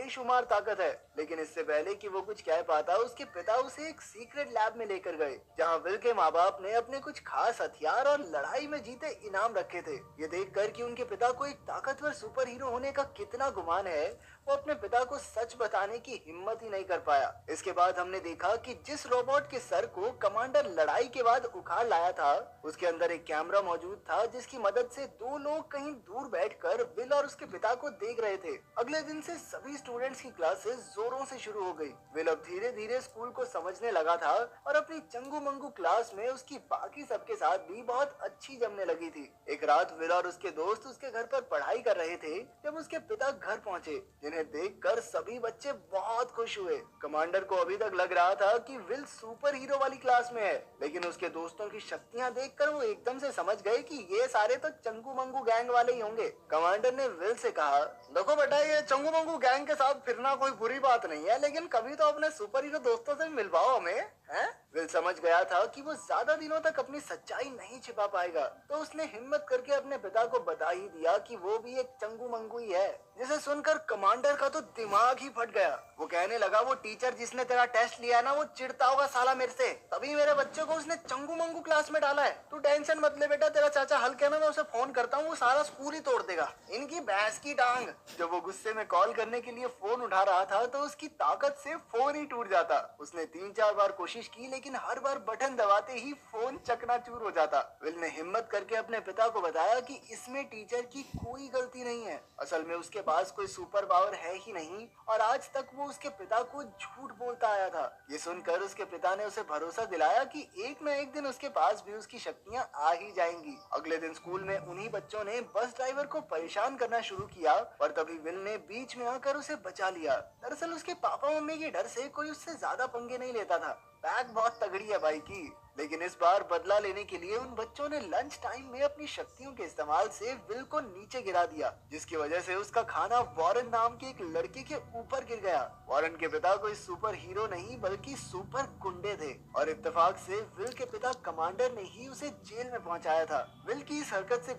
बेशुमार ताकत है, लेकिन इससे पहले कि वो कुछ कह पाता उसके पिता उसे एक सीक्रेट लैब में लेकर गए, जहाँ विल के माँ बाप ने अपने कुछ खास हथियार और लड़ाई में जीते इनाम रखे थे। ये देखकर कि उनके पिता को एक ताकतवर सुपर हीरो होने का कितना गुमान है, वो अपने पिता को सच बताने की हिम्मत ही नहीं कर पाया। इसके बाद हमने देखा कि जिस रोबोट के सर को कमांडर लड़ाई के बाद उखाड़ लाया था, उसके अंदर एक कैमरा मौजूद था, जिसकी मदद से दो लोग कहीं दूर बैठकर विल और उसके पिता को देख रहे थे। अगले दिन से सभी स्टूडेंट्स की क्लासेस जोरों से शुरू हो गई। विल अब धीरे धीरे स्कूल को समझने लगा था और अपनी चंगू मंगू क्लास में उसकी बाकी सबके साथ भी बहुत अच्छी जमने लगी थी। एक रात विल और उसके दोस्त उसके घर पर पढ़ाई कर रहे थे जब उसके पिता घर पहुंचे, जिन्हें देखकर सभी बच्चे बहुत खुश हुए। कमांडर को अभी तक लग रहा था कि विल सुपर हीरो वाली क्लास में है, लेकिन उसके दोस्तों की शक्तियां देखकर वो एकदम से समझ गए कि ये सारे तो चंगू मंगू गैंग वाले ही होंगे। कमांडर ने विल से कहा, देखो बेटा, ये चंगू मंगू गैंग के साथ फिरना कोई बुरी बात नहीं है, लेकिन कभी तो अपने सुपर हीरो दोस्तों से मिलवाओ हमें, हैं? विल समझ गया था कि वो ज्यादा दिनों तक अपनी सच्चाई नहीं छिपा पाएगा, तो उसने हिम्मत करके अपने पिता को बता ही दिया कि वो भी एक चंगू मंगू ही है। जिसे सुनकर कमांडर का तो दिमाग ही फट गया। वो कहने लगा, वो टीचर जिसने तेरा टेस्ट लिया ना, वो चिढ़ता होगा साला मेरे से, तभी मेरे बच्चे को उसने चंगू मंगू क्लास में डाला है। तू टेंशन मत ले बेटा, तेरा चाचा हल्के है ना, मैं उसे फोन करता हूँ, वो सारा स्कूल ही तोड़ देगा, इनकी भैंस की टांग। जब वो गुस्से में कॉल करने के लिए फोन उठा रहा था तो उसकी ताकत से फोन ही टूट जाता। उसने 3-4 बार कोशिश की, लेकिन हर बार बटन दबाते ही फोन चकनाचूर हो जाता। विल ने हिम्मत करके अपने पिता को बताया कि इसमें टीचर की कोई गलती नहीं है, असल में उसके पास कोई सुपर पावर है ही नहीं, और आज तक वो उसके पिता को झूठ बोलता आया था। ये सुनकर उसके पिता ने उसे भरोसा दिलाया कि एक न एक दिन उसके पास भी उसकी शक्तियां आ ही जाएंगी। अगले दिन स्कूल में उन्हीं बच्चों ने बस ड्राइवर को परेशान करना शुरू किया, और तभी विल ने बीच में आकर उसे बचा लिया। दरअसल उसके पापा मम्मी के डर से कोई उससे ज्यादा पंगे नहीं लेता था। बैग बहुत तगड़ी है भाई की, लेकिन इस बार बदला लेने के लिए उन बच्चों ने लंच टाइम में अपनी शक्तियों के इस्तेमाल से विल को नीचे गिरा दिया, जिसकी वजह से उसका खाना वॉरेन नाम के एक लड़के के ऊपर गिर गया। वॉरेन के पिता कोई सुपर हीरो नहीं बल्कि सुपर गुंडे थे, और इत्तेफाक से विल के पिता कमांडर ने ही उसे जेल में पहुंचाया था। विल की इस हरकत से